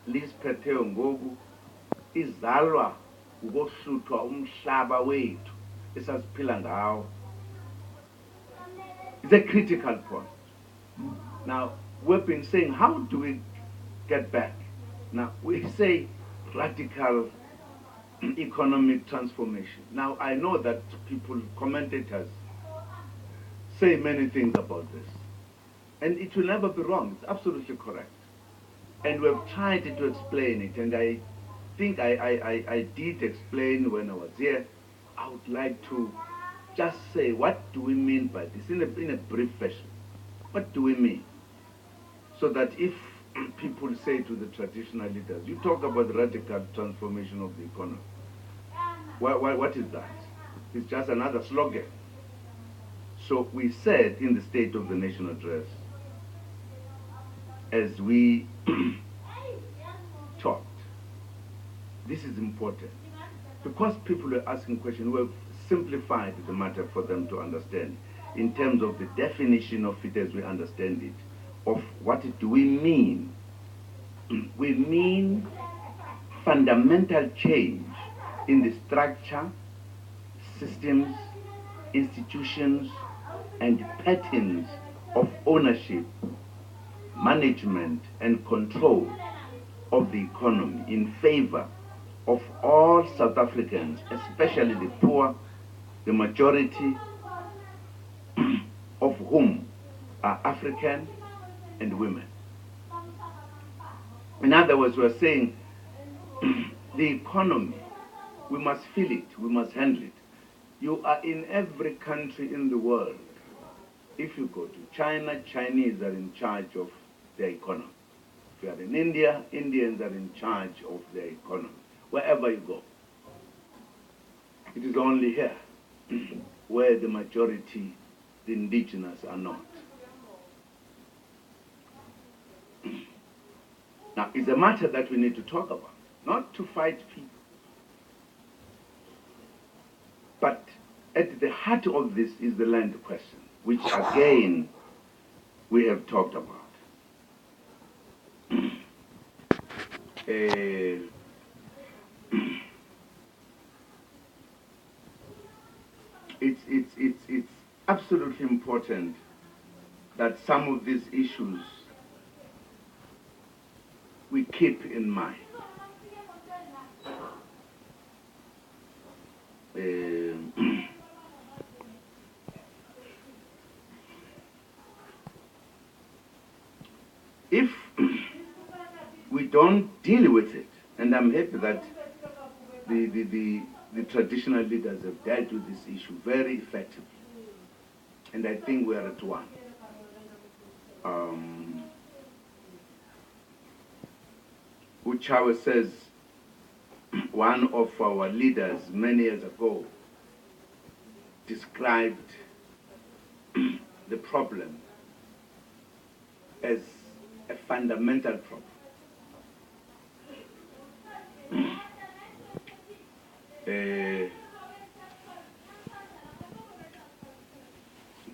lisiphetheyo ngoku izalwa ukohluthwa umhlaba wethu esasiphila ngawo. It's a critical point. Now, we've been saying, how do we get back? Now, we say radical economic transformation. Now, I know that people, commentators, say many things about this. And it will never be wrong. It's absolutely correct. And we've tried to explain it. And I think I did explain when I was here. I would like to just say, what do we mean by this in a brief fashion? What do we mean? So that if people say to the traditional leaders, you talk about radical transformation of the economy, what is that? It's just another slogan. So we said in the State of the Nation address, as we talked, this is important. Because people are asking questions, we have simplified the matter for them to understand in terms of the definition of it as we understand it, of what do we mean. We mean fundamental change in the structure, systems, institutions, and patterns of ownership, management, and control of the economy in favor of all South Africans, especially the poor, the majority of whom are African and women. In other words, we're saying the economy, we must feel it, we must handle it. You are in every country in the world. If you go to China, Chinese are in charge of their economy. If you are in India, Indians are in charge of their economy. Wherever you go. It is only here where the majority, the indigenous, are not. Now, it's a matter that we need to talk about, not to fight people. But at the heart of this is the land question, which again we have talked about. It's absolutely important that some of these issues we keep in mind. If we don't deal with it, and I'm happy that the traditional leaders have dealt with this issue very effectively, and I think we are at one. Uchawa says, one of our leaders many years ago described the problem as a fundamental problem.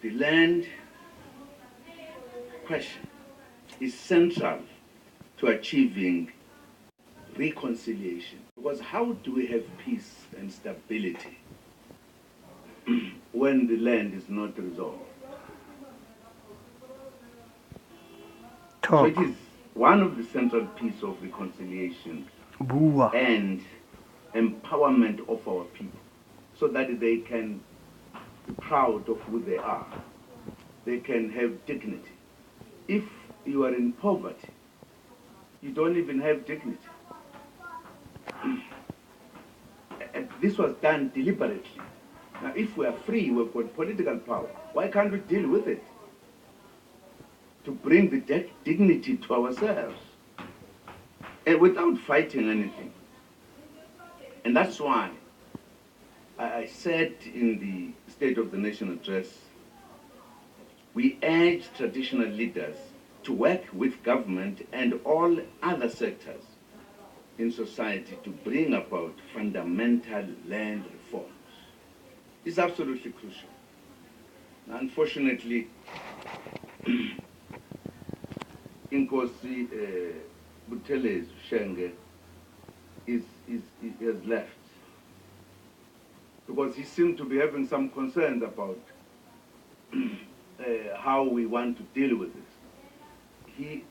The land question is central to achieving reconciliation. Because how do we have peace and stability when the land is not resolved? So it is one of the central pieces of reconciliation and empowerment of our people, so that they can be proud of who they are. They can have dignity. If you are in poverty, you don't even have dignity. And this was done deliberately. Now, if we are free, we've got political power, why can't we deal with it? To bring the dignity to ourselves, and without fighting anything. And that's why I said in the State of the Nation address, we urge traditional leaders to work with government and all other sectors in society to bring about fundamental land reforms. It's absolutely crucial. Unfortunately, Inkosi Buthelezi Shenge has left, because he seemed to be having some concerns about how we want to deal with this. He